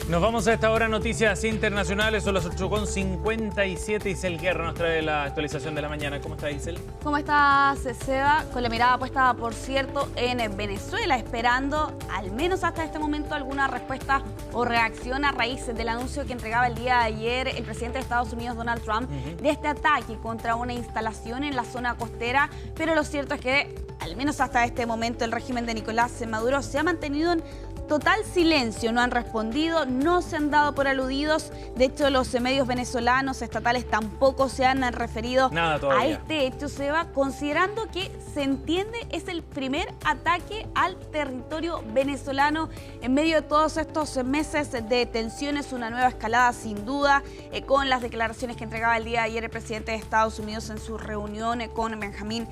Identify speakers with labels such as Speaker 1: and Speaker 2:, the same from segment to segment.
Speaker 1: Nos vamos a esta hora, noticias internacionales, son las 8:57. Isel Guerra nos trae la actualización de la mañana. ¿Cómo está, Isel?
Speaker 2: ¿Cómo estás, Seba? Con la mirada puesta, por cierto, en Venezuela, esperando, al menos hasta este momento, alguna respuesta o reacción a raíz del anuncio que entregaba el día de ayer el presidente de Estados Unidos, Donald Trump, de este ataque contra una instalación en la zona costera. Pero lo cierto es que, al menos hasta este momento, el régimen de Nicolás Maduro se ha mantenido en total silencio, no han respondido, no se han dado por aludidos. De hecho, los medios venezolanos estatales tampoco se han referido a este hecho, Seba, considerando que se entiende es el primer ataque al territorio venezolano en medio de todos estos meses de tensiones, una nueva escalada sin duda, con las declaraciones que entregaba el día de ayer el presidente de Estados Unidos en su reunión con Benjamín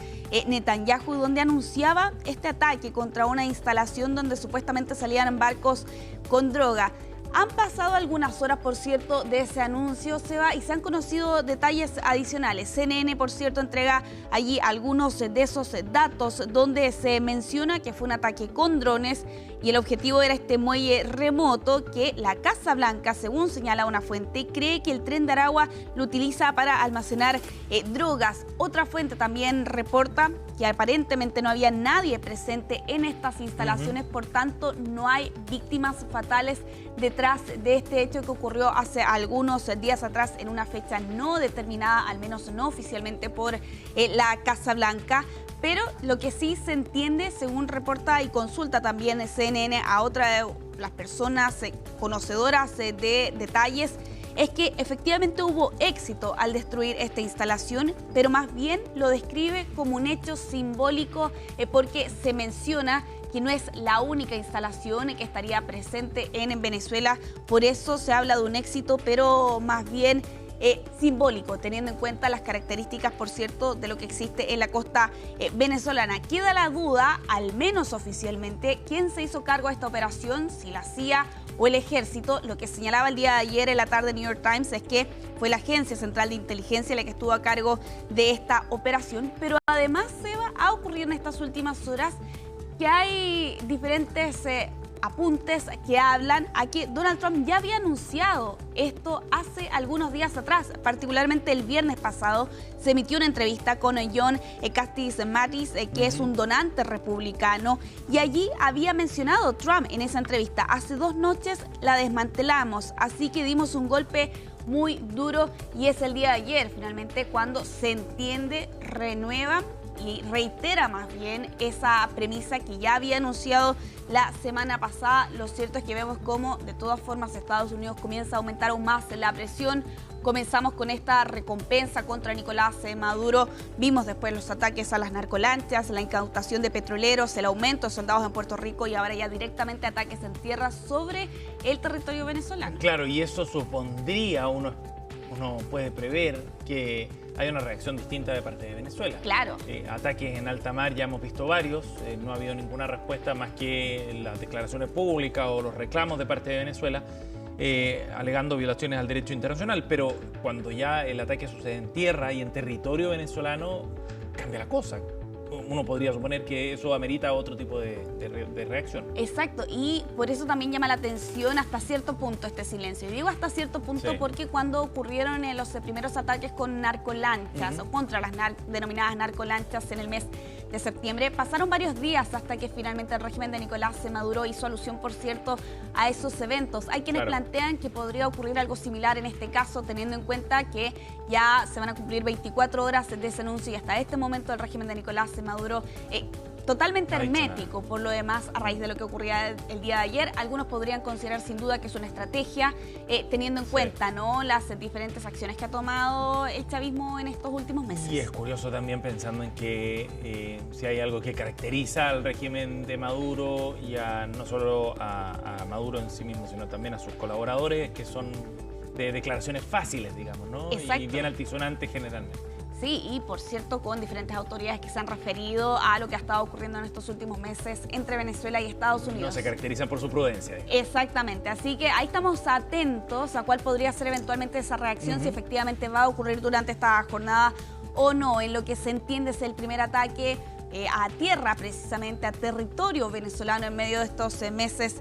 Speaker 2: Netanyahu, donde anunciaba este ataque contra una instalación donde supuestamente salían en barcos con droga. Han pasado algunas horas, por cierto, de ese anuncio, Seba, y se han conocido detalles adicionales. CNN, por cierto, entrega allí algunos de esos datos donde se menciona que fue un ataque con drones y el objetivo era este muelle remoto que la Casa Blanca, según señala una fuente, cree que el Tren de Aragua lo utiliza para almacenar drogas. Otra fuente también reporta que aparentemente no había nadie presente en estas instalaciones, por tanto no hay víctimas fatales detrás de este hecho que ocurrió hace algunos días atrás en una fecha no determinada, al menos no oficialmente por la Casa Blanca. Pero lo que sí se entiende, según reporta y consulta también CNN a otra de las personas conocedoras de detalles, es que efectivamente hubo éxito al destruir esta instalación, pero más bien lo describe como un hecho simbólico porque se menciona que no es la única instalación que estaría presente en Venezuela. Por eso se habla de un éxito, pero más bien simbólico, teniendo en cuenta las características, por cierto, de lo que existe en la costa venezolana. Queda la duda, al menos oficialmente, quién se hizo cargo de esta operación, si la CIA o el ejército. Lo que señalaba el día de ayer en la tarde New York Times es que fue la Agencia Central de Inteligencia la que estuvo a cargo de esta operación. Pero además, Seba, ha ocurrido en estas últimas horas que hay diferentes apuntes que hablan a que Donald Trump ya había anunciado esto hace algunos días atrás, particularmente el viernes pasado. Se emitió una entrevista con John Castis Mattis, que es un donante republicano, y allí había mencionado Trump en esa entrevista: hace 2 noches la desmantelamos, así que dimos un golpe muy duro, y es el día de ayer finalmente cuando se entiende, renueva y reitera más bien esa premisa que ya había anunciado la semana pasada. Lo cierto es que vemos cómo de todas formas Estados Unidos comienza a aumentar aún más la presión. Comenzamos con esta recompensa contra Nicolás Maduro, vimos después los ataques a las narcolanchas, la incautación de petroleros, el aumento de soldados en Puerto Rico y ahora ya directamente ataques en tierra sobre el territorio venezolano.
Speaker 1: Claro, y eso supondría, uno puede prever que hay una reacción distinta de parte de Venezuela.
Speaker 2: Claro.
Speaker 1: Ataques en alta mar ya hemos visto varios, no ha habido ninguna respuesta más que las declaraciones públicas o los reclamos de parte de Venezuela, alegando violaciones al derecho internacional. Pero cuando ya el ataque sucede en tierra y en territorio venezolano, cambia la cosa. Uno podría suponer que eso amerita otro tipo de reacción.
Speaker 2: Exacto, y por eso también llama la atención hasta cierto punto este silencio. Y digo hasta cierto punto porque cuando ocurrieron los primeros ataques con narcolanchas o contra las denominadas narcolanchas en el mes de septiembre, pasaron varios días hasta que finalmente el régimen de Nicolás Maduro hizo alusión, por cierto, a esos eventos. Hay quienes plantean que podría ocurrir algo similar en este caso, teniendo en cuenta que ya se van a cumplir 24 horas de ese anuncio y hasta este momento el régimen de Nicolás Maduro totalmente hermético por lo demás a raíz de lo que ocurría el día de ayer. Algunos podrían considerar sin duda que es una estrategia, teniendo en cuenta, ¿no?, las diferentes acciones que ha tomado el chavismo en estos últimos meses.
Speaker 1: Y es curioso también pensando en que si hay algo que caracteriza al régimen de Maduro y no solo a Maduro en sí mismo, sino también a sus colaboradores, que son de declaraciones fáciles, digamos, ¿no?
Speaker 2: Exacto.
Speaker 1: Y bien altisonantes generalmente.
Speaker 2: Sí, y por cierto, con diferentes autoridades que se han referido a lo que ha estado ocurriendo en estos últimos meses entre Venezuela y Estados Unidos.
Speaker 1: No se caracterizan por su prudencia.
Speaker 2: Exactamente, así que ahí estamos atentos a cuál podría ser eventualmente esa reacción, si efectivamente va a ocurrir durante esta jornada o no. En lo que se entiende es el primer ataque a tierra, precisamente a territorio venezolano en medio de estos meses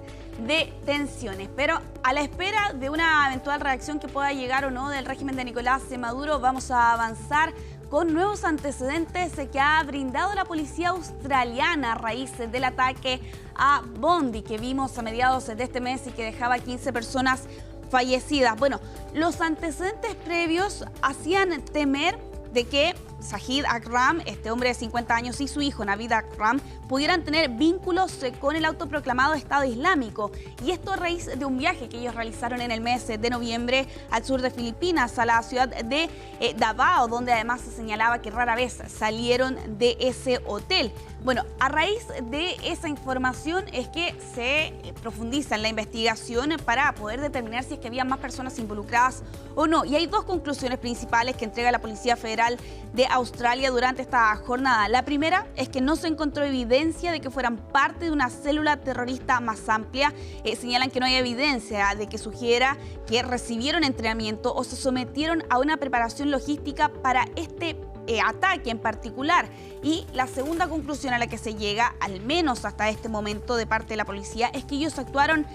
Speaker 2: de tensiones. Pero a la espera de una eventual reacción que pueda llegar o no del régimen de Nicolás Maduro, vamos a avanzar con nuevos antecedentes que ha brindado la policía australiana a raíz del ataque a Bondi que vimos a mediados de este mes y que dejaba 15 personas fallecidas. Bueno, los antecedentes previos hacían temer de que Shahid Akram, este hombre de 50 años, y su hijo Navid Akram pudieran tener vínculos con el autoproclamado Estado Islámico. Y esto a raíz de un viaje que ellos realizaron en el mes de noviembre al sur de Filipinas, a la ciudad de Davao, donde además se señalaba que rara vez salieron de ese hotel. Bueno, a raíz de esa información es que se profundiza en la investigación para poder determinar si es que había más personas involucradas o no. Y hay dos conclusiones principales que entrega la Policía Federal de Australia durante esta jornada. La primera es que no se encontró evidencia de que fueran parte de una célula terrorista más amplia. Señalan que no hay evidencia de que sugiera que recibieron entrenamiento o se sometieron a una preparación logística para este ataque en particular. Y la segunda conclusión a la que se llega, al menos hasta este momento de parte de la policía, es que ellos actuaron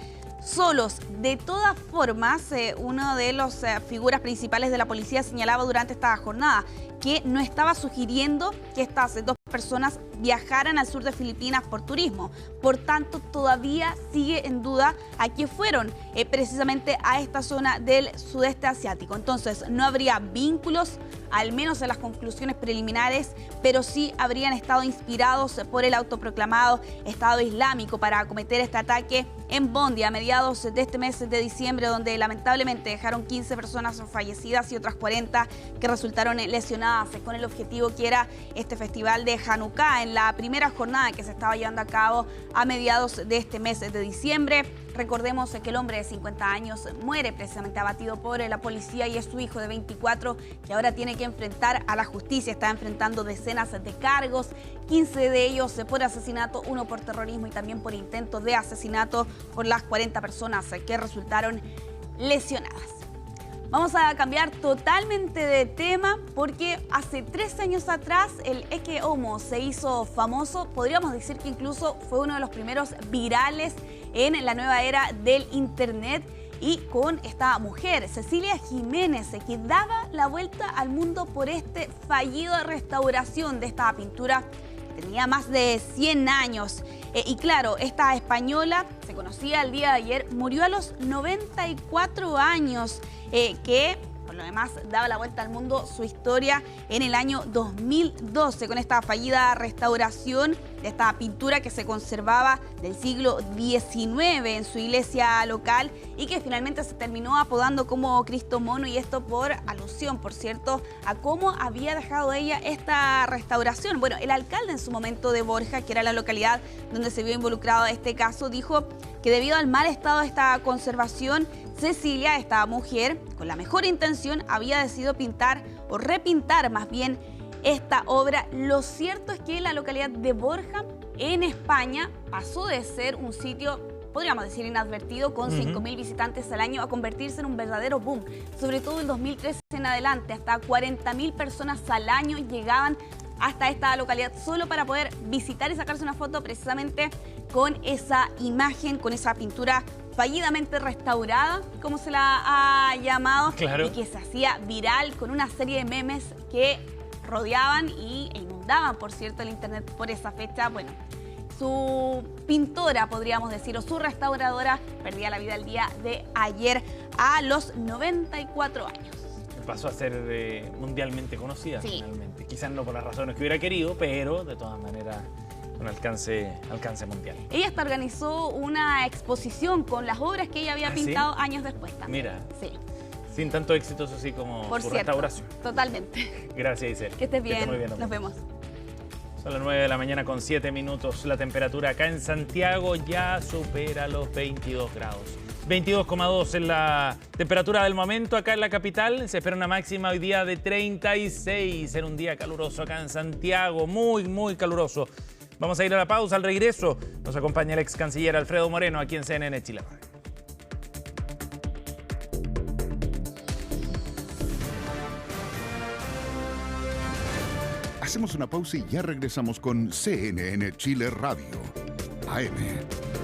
Speaker 2: solos. De todas formas, una de las figuras principales de la policía señalaba durante esta jornada que no estaba sugiriendo que estas dos personas viajaran al sur de Filipinas por turismo. Por tanto, todavía sigue en duda a qué fueron precisamente a esta zona del sudeste asiático. Entonces, no habría vínculos, al menos en las conclusiones preliminares, pero sí habrían estado inspirados por el autoproclamado Estado Islámico para acometer este ataque en Bondi a mediados de este mes de diciembre, donde lamentablemente dejaron 15 personas fallecidas y otras 40 que resultaron lesionadas con el objetivo que era este festival de Hanukkah en la primera jornada que se estaba llevando a cabo a mediados de este mes de diciembre. Recordemos que el hombre de 50 años muere precisamente abatido por la policía y es su hijo de 24 que ahora tiene que enfrentar a la justicia. Está enfrentando decenas de cargos, 15 de ellos por asesinato, uno por terrorismo y también por intento de asesinato por las 40 personas que resultaron lesionadas. Vamos a cambiar totalmente de tema porque hace 3 años atrás el Eke Homo se hizo famoso. Podríamos decir que incluso fue uno de los primeros virales en la nueva era del Internet y con esta mujer, Cecilia Jiménez, que daba la vuelta al mundo por este fallido restauración de esta pintura. Tenía más de 100 años. Y claro, esta española, se conocía el día de ayer, murió a los 94 años, que por lo demás daba la vuelta al mundo su historia en el año 2012 con esta fallida restauración de esta pintura que se conservaba del siglo XIX en su iglesia local y que finalmente se terminó apodando como Cristo Mono, y esto por alusión, por cierto, a cómo había dejado ella esta restauración. Bueno, el alcalde en su momento de Borja, que era la localidad donde se vio involucrado este caso, dijo que debido al mal estado de esta conservación, Cecilia, esta mujer, con la mejor intención, había decidido pintar o repintar más bien esta obra. Lo cierto es que la localidad de Borja, en España, pasó de ser un sitio, podríamos decir, inadvertido, con 5.000 visitantes al año, a convertirse en un verdadero boom. Sobre todo en 2013 en adelante, hasta 40.000 personas al año llegaban hasta esta localidad solo para poder visitar y sacarse una foto precisamente con esa imagen, con esa pintura fallidamente restaurada, como se la ha llamado, claro, y que se hacía viral con una serie de memes que rodeaban e inundaban, por cierto, el internet por esa fecha. Bueno, su pintora, podríamos decir, o su restauradora, perdía la vida el día de ayer a los 94 años.
Speaker 1: Pasó a ser mundialmente conocida, sí, finalmente. Quizás no por las razones que hubiera querido, pero de todas maneras con alcance mundial.
Speaker 2: Ella hasta organizó una exposición con las obras que ella había pintado, ¿sí?, años después también.
Speaker 1: Mira,
Speaker 2: sí,
Speaker 1: sin tanto éxito, eso sí, como por su restauración.
Speaker 2: Totalmente.
Speaker 1: Gracias, Isel.
Speaker 2: Que estés bien.
Speaker 1: Que estés muy bien.
Speaker 2: Nos vemos.
Speaker 1: Son las 9 de la mañana con 7 minutos. La temperatura acá en Santiago ya supera los 22 grados. 22,2 en la temperatura del momento acá en la capital. Se espera una máxima hoy día de 36 en un día caluroso acá en Santiago. Muy, muy caluroso. Vamos a ir a la pausa. Al regreso nos acompaña el ex canciller Alfredo Moreno aquí en CNN Chile.
Speaker 3: Hacemos una pausa y ya regresamos con CNN Chile Radio, AM.